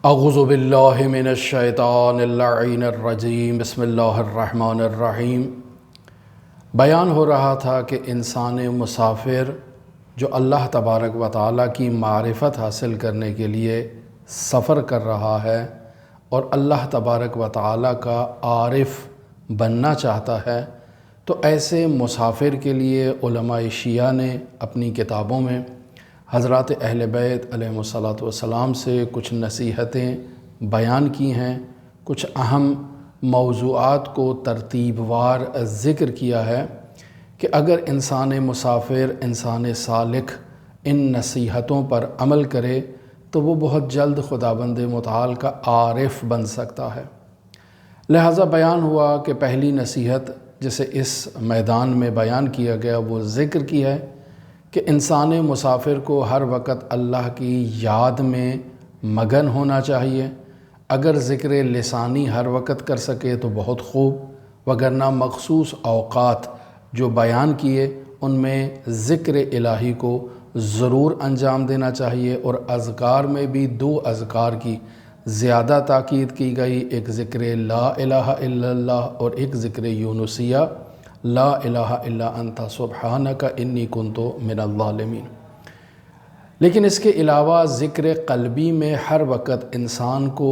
اعوذ باللہ من الشیطان اللعین الرجیم بسم اللہ الرحمن الرحیم۔ بیان ہو رہا تھا کہ انسان مسافر جو اللہ تبارک و تعالیٰ کی معرفت حاصل کرنے کے لیے سفر کر رہا ہے اور اللہ تبارک و تعالیٰ کا عارف بننا چاہتا ہے، تو ایسے مسافر کے لیے علماء شیعہ نے اپنی کتابوں میں حضرات اہل بیت علیہم السلام سے کچھ نصیحتیں بیان کی ہیں، کچھ اہم موضوعات کو ترتیب وار ذکر کیا ہے کہ اگر انسان مسافر، انسان سالک ان نصیحتوں پر عمل کرے تو وہ بہت جلد خداوند متعال کا عارف بن سکتا ہے۔ لہٰذا بیان ہوا کہ پہلی نصیحت جسے اس میدان میں بیان کیا گیا وہ ذکر کی ہے کہ انسان مسافر کو ہر وقت اللہ کی یاد میں مگن ہونا چاہیے۔ اگر ذکر لسانی ہر وقت کر سکے تو بہت خوب، وگرنہ مخصوص اوقات جو بیان کیے ان میں ذکر الہی کو ضرور انجام دینا چاہیے، اور اذکار میں بھی دو اذکار کی زیادہ تاکید کی گئی، ایک ذکر لا الہ الا اللہ اور ایک ذکر یونسیہ لا الہ الا انت سبحانک انی کنت من الظالمین۔ لیکن اس کے علاوہ ذکر قلبی میں ہر وقت انسان کو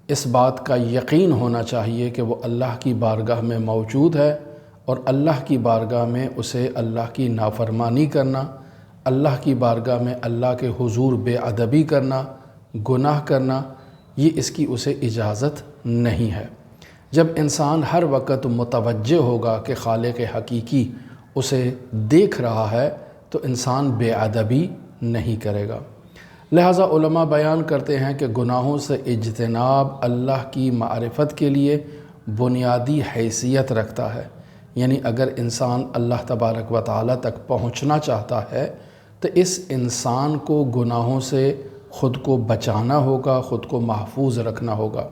اس بات کا یقین ہونا چاہیے کہ وہ اللہ کی بارگاہ میں موجود ہے، اور اللہ کی بارگاہ میں اسے اللہ کی نافرمانی کرنا، اللہ کی بارگاہ میں اللہ کے حضور بے ادبی کرنا، گناہ کرنا، یہ اس کی اسے اجازت نہیں ہے۔ جب انسان ہر وقت متوجہ ہوگا کہ خالق حقیقی اسے دیکھ رہا ہے تو انسان بے ادبی نہیں کرے گا۔ لہٰذا علماء بیان کرتے ہیں کہ گناہوں سے اجتناب اللہ کی معرفت کے لیے بنیادی حیثیت رکھتا ہے۔ یعنی اگر انسان اللہ تبارک و تعالیٰ تک پہنچنا چاہتا ہے تو اس انسان کو گناہوں سے خود کو بچانا ہوگا، خود کو محفوظ رکھنا ہوگا،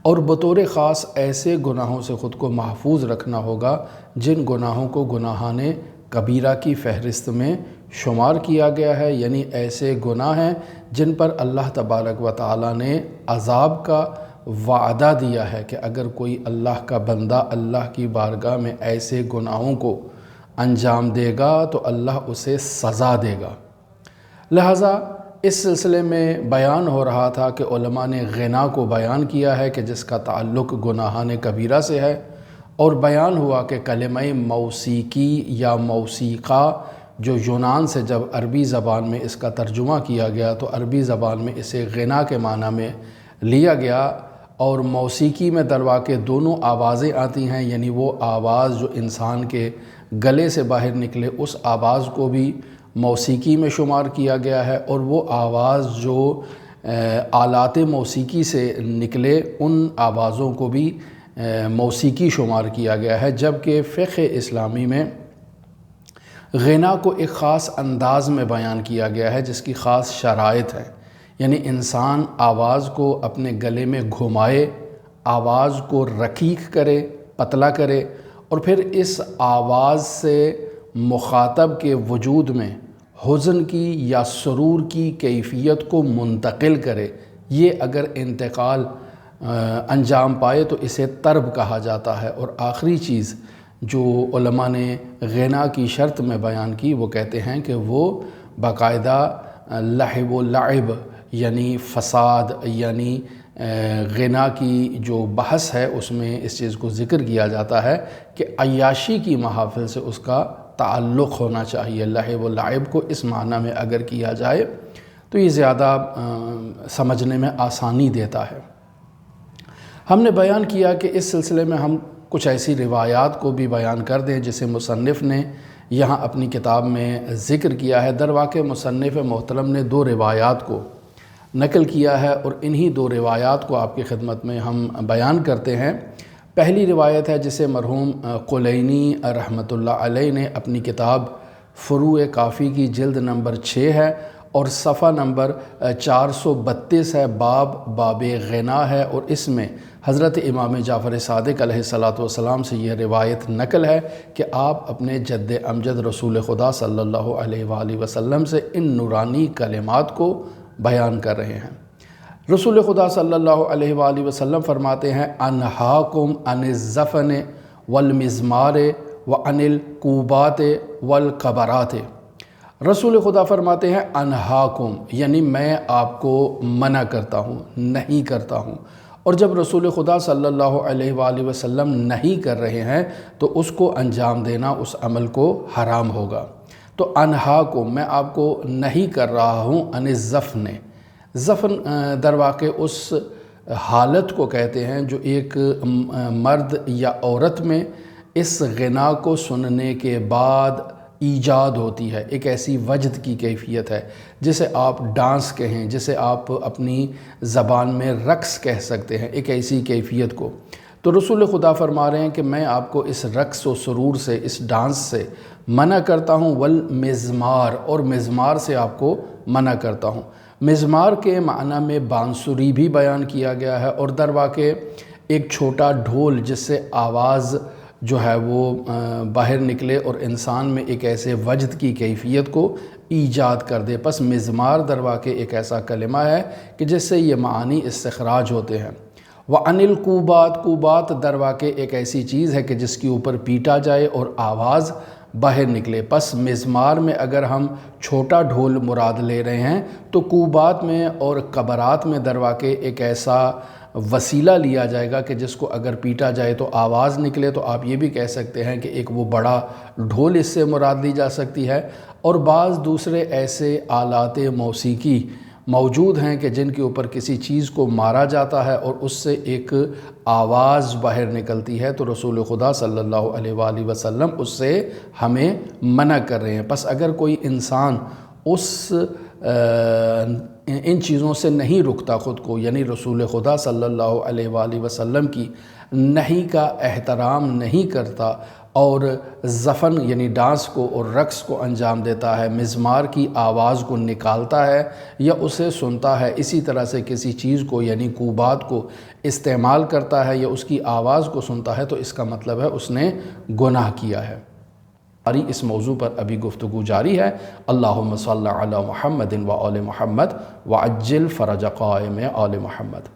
اور بطور خاص ایسے گناہوں سے خود کو محفوظ رکھنا ہوگا جن گناہوں کو گناہان کبیرہ کی فہرست میں شمار کیا گیا ہے، یعنی ایسے گناہ ہیں جن پر اللہ تبارک و تعالیٰ نے عذاب کا وعدہ دیا ہے کہ اگر کوئی اللہ کا بندہ اللہ کی بارگاہ میں ایسے گناہوں کو انجام دے گا تو اللہ اسے سزا دے گا۔ لہٰذا اس سلسلے میں بیان ہو رہا تھا کہ علماء نے غنا کو بیان کیا ہے کہ جس کا تعلق گناہان کبیرہ سے ہے، اور بیان ہوا کہ کلمہ موسیقی یا موسیقہ جو یونان سے جب عربی زبان میں اس کا ترجمہ کیا گیا تو عربی زبان میں اسے غنا کے معنی میں لیا گیا، اور موسیقی میں درواقع دونوں آوازیں آتی ہیں، یعنی وہ آواز جو انسان کے گلے سے باہر نکلے اس آواز کو بھی موسیقی میں شمار کیا گیا ہے، اور وہ آواز جو آلات موسیقی سے نکلے ان آوازوں کو بھی موسیقی شمار کیا گیا ہے۔ جبکہ فقہ اسلامی میں غنا کو ایک خاص انداز میں بیان کیا گیا ہے جس کی خاص شرائط ہے، یعنی انسان آواز کو اپنے گلے میں گھمائے، آواز کو رقیق کرے، پتلا کرے، اور پھر اس آواز سے مخاطب کے وجود میں حزن کی یا سرور کی کیفیت کو منتقل کرے۔ یہ اگر انتقال انجام پائے تو اسے طرب کہا جاتا ہے۔ اور آخری چیز جو علماء نے غنا کی شرط میں بیان کی وہ کہتے ہیں کہ وہ باقاعدہ لہو و لعب یعنی فساد، یعنی غنا کی جو بحث ہے اس میں اس چیز کو ذکر کیا جاتا ہے کہ عیاشی کی محافل سے اس کا تعلق ہونا چاہیے۔ لہو و لعب کو اس معنی میں اگر کیا جائے تو یہ زیادہ سمجھنے میں آسانی دیتا ہے۔ ہم نے بیان کیا کہ اس سلسلے میں ہم کچھ ایسی روایات کو بھی بیان کر دیں جسے مصنف نے یہاں اپنی کتاب میں ذکر کیا ہے۔ درواقع مصنف محترم نے دو روایات کو نقل کیا ہے، اور انہی دو روایات کو آپ کی خدمت میں ہم بیان کرتے ہیں۔ پہلی روایت ہے جسے مرحوم قلینی رحمۃ اللہ علیہ نے اپنی کتاب فروع کافی کی جلد نمبر 6 ہے اور صفحہ نمبر 432 ہے، باب غنا ہے، اور اس میں حضرت امام جعفر صادق علیہ السلام سے یہ روایت نقل ہے کہ آپ اپنے جد امجد رسول خدا صلی اللہ علیہ وآلہ وسلم سے ان نورانی کلمات کو بیان کر رہے ہیں۔ رسول خدا صلی اللہ علیہ وآلہ وسلم فرماتے ہیں انہاکم عن الزفن والمزمار وعن القوبات والقبرات۔ رسول خدا فرماتے ہیں انہاکم، یعنی میں آپ کو منع کرتا ہوں، نہیں کرتا ہوں۔ اور جب رسول خدا صلی اللہ علیہ وآلہ وسلم نہیں کر رہے ہیں تو اس کو انجام دینا اس عمل کو حرام ہوگا۔ تو انہاکم، میں آپ کو نہیں کر رہا ہوں، عن الزفن، زفن در واقع اس حالت کو کہتے ہیں جو ایک مرد یا عورت میں اس غنا کو سننے کے بعد ایجاد ہوتی ہے، ایک ایسی وجد کی کیفیت ہے جسے آپ ڈانس کہیں، جسے آپ اپنی زبان میں رقص کہہ سکتے ہیں، ایک ایسی کیفیت کو۔ تو رسول خدا فرما رہے ہیں کہ میں آپ کو اس رقص و سرور سے، اس ڈانس سے منع کرتا ہوں، والمزمار، اور مزمار سے آپ کو منع کرتا ہوں۔ مزمار کے معنی میں بانسری بھی بیان کیا گیا ہے، اور در واقع ایک چھوٹا ڈھول جس سے آواز جو ہے وہ باہر نکلے اور انسان میں ایک ایسے وجد کی کیفیت کو ایجاد کر دے۔ پس مزمار در واقع ایک ایسا کلمہ ہے کہ جس سے یہ معانی استخراج ہوتے ہیں۔ وعن القوبات، قوبات در واقع ایک ایسی چیز ہے کہ جس کے اوپر پیٹا جائے اور آواز باہر نکلے۔ پس مزمار میں اگر ہم چھوٹا ڈھول مراد لے رہے ہیں تو قوبات میں اور قبرات میں در واقع ایک ایسا وسیلہ لیا جائے گا کہ جس کو اگر پیٹا جائے تو آواز نکلے، تو آپ یہ بھی کہہ سکتے ہیں کہ ایک وہ بڑا ڈھول اس سے مراد لی جا سکتی ہے۔ اور بعض دوسرے ایسے آلات موسیقی موجود ہیں کہ جن کے اوپر کسی چیز کو مارا جاتا ہے اور اس سے ایک آواز باہر نکلتی ہے، تو رسول خدا صلی اللہ علیہ وآلہ وسلم اس سے ہمیں منع کر رہے ہیں۔ پس اگر کوئی انسان ان چیزوں سے نہیں رکتا خود کو، یعنی رسول خدا صلی اللہ علیہ وآلہ وسلم کی نہیں کا احترام نہیں کرتا اور زفن یعنی ڈانس کو اور رقص کو انجام دیتا ہے، مزمار کی آواز کو نکالتا ہے یا اسے سنتا ہے، اسی طرح سے کسی چیز کو یعنی قوبات کو استعمال کرتا ہے یا اس کی آواز کو سنتا ہے، تو اس کا مطلب ہے اس نے گناہ کیا ہے۔ اس موضوع پر ابھی گفتگو جاری ہے۔ اللہم صلی علی محمد و آل محمد وعجل فرج قائم آل محمد۔